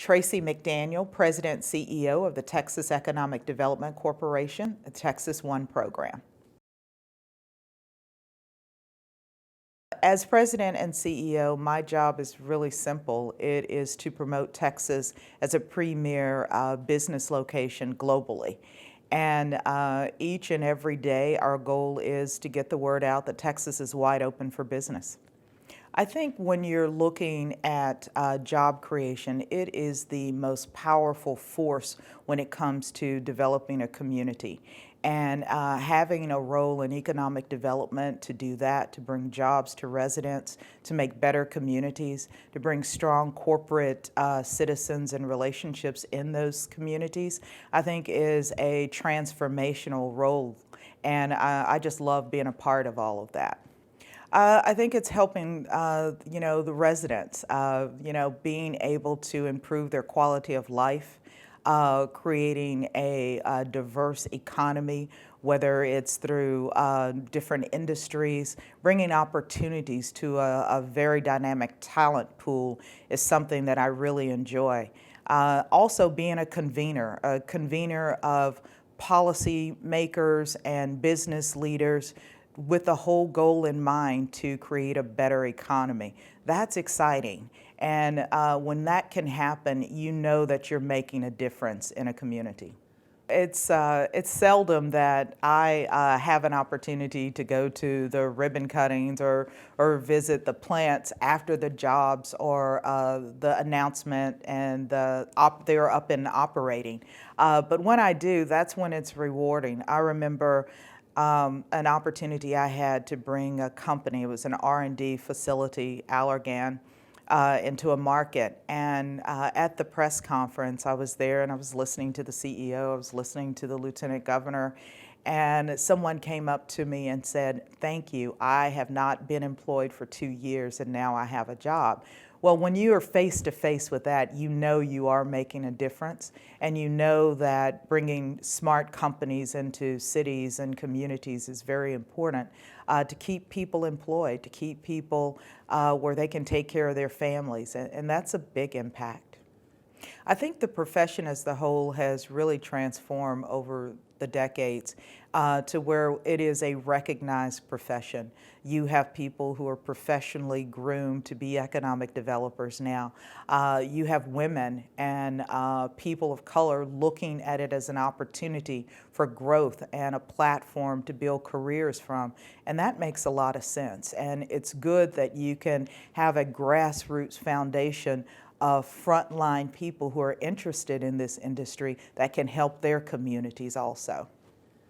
Tracye McDaniel, President and CEO of the Texas Economic Development Corporation, the Texas One program. As President and CEO, my job is really simple. It is to promote Texas as a premier business location globally. And each and every day, our goal is to get the word out that Texas is wide open for business. I think when you're looking at job creation, it is the most powerful force when it comes to developing a community. And having a role in economic development to do that, to bring jobs to residents, to make better communities, to bring strong corporate citizens and relationships in those communities, I think is a transformational role. And I just love being a part of all of that. I think it's helping, the residents, being able to improve their quality of life, creating a diverse economy, whether it's through different industries, bringing opportunities to a very dynamic talent pool is something that I really enjoy. Also being a convener of policy makers and business leaders with the whole goal in mind to create a better economy. That's exciting. And when that can happen, you know that you're making a difference in a community. It's seldom that I have an opportunity to go to the ribbon cuttings or visit the plants after the jobs or the announcement and they're up and operating. But when I do, that's when it's rewarding. I remember an opportunity I had to bring a company, it was an R&D facility, Allergan, into a market. And at the press conference, I was there and I was listening to the CEO, I was listening to the Lieutenant Governor, and someone came up to me and said, "Thank you, I have not been employed for 2 years and now I have a job." Well, when you are face to face with that, you know you are making a difference, and you know that bringing smart companies into cities and communities is very important to keep people employed, to keep people where they can take care of their families, and that's a big impact. I think the profession as the whole has really transformed over the decades to where it is a recognized profession. You have people who are professionally groomed to be economic developers now. You have women and people of color looking at it as an opportunity for growth and a platform to build careers from. And that makes a lot of sense. And it's good that you can have a grassroots foundation of frontline people who are interested in this industry that can help their communities also.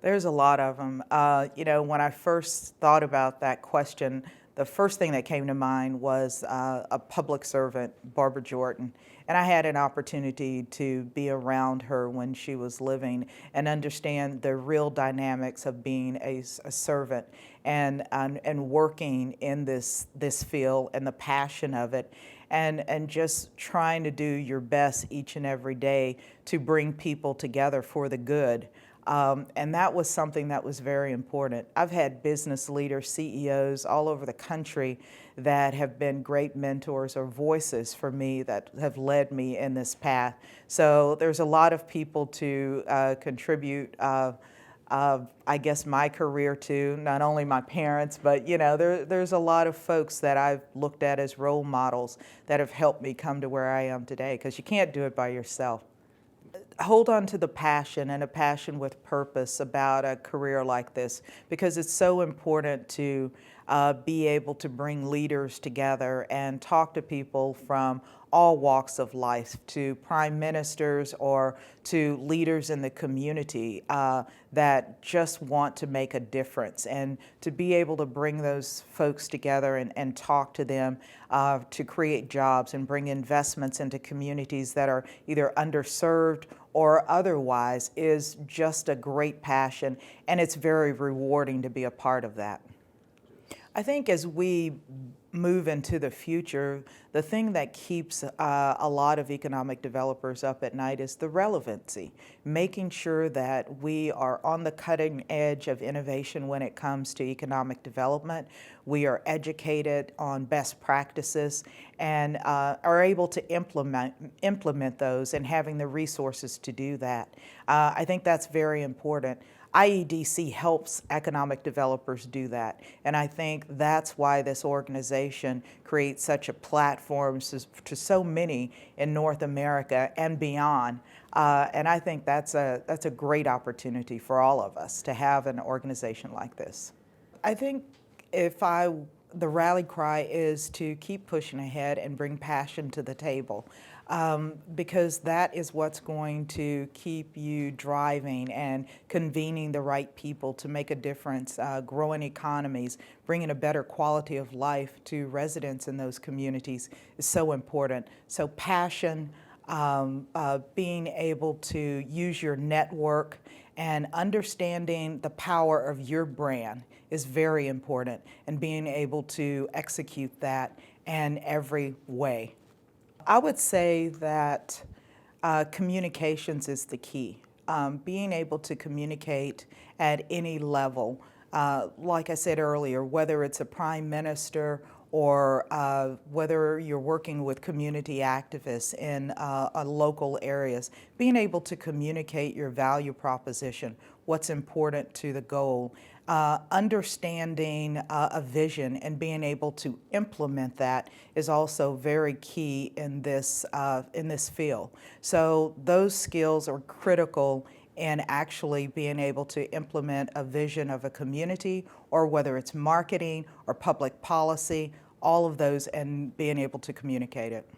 There's a lot of them. When I first thought about that question, the first thing that came to mind was a public servant, Barbara Jordan. And I had an opportunity to be around her when she was living and understand the real dynamics of being a servant and working in this field and the passion of it. And just trying to do your best each and every day to bring people together for the good. And that was something that was very important. I've had business leaders, CEOs all over the country that have been great mentors or voices for me that have led me in this path. So there's a lot of people to contribute I guess my career to, not only my parents, but there's a lot of folks that I've looked at as role models that have helped me come to where I am today, because you can't do it by yourself. Hold on to the passion and a passion with purpose about a career like this, because it's so important to be able to bring leaders together and talk to people from all walks of life, to prime ministers or to leaders in the community that just want to make a difference, and to be able to bring those folks together and talk to them to create jobs and bring investments into communities that are either underserved or otherwise is just a great passion, and it's very rewarding to be a part of that. I think as we move into the future, the thing that keeps a lot of economic developers up at night is the relevancy, making sure that we are on the cutting edge of innovation when it comes to economic development. We are educated on best practices and are able to implement those and having the resources to do that. I think that's very important. IEDC helps economic developers do that, and I think that's why this organization creates such a platform to so many in North America and beyond. And I think that's a great opportunity for all of us to have an organization like this. I think the rally cry is to keep pushing ahead and bring passion to the table, because that is what's going to keep you driving and convening the right people to make a difference, growing economies, bringing a better quality of life to residents in those communities is so important. So passion, being able to use your network and understanding the power of your brand is very important, and being able to execute that in every way. I would say that communications is the key. Being able to communicate at any level, like I said earlier, whether it's a prime minister or whether you're working with community activists in local areas, being able to communicate your value proposition, what's important to the goal, understanding a vision and being able to implement that is also very key in this field. So those skills are critical in actually being able to implement a vision of a community, or whether it's marketing or public policy, all of those, and being able to communicate it.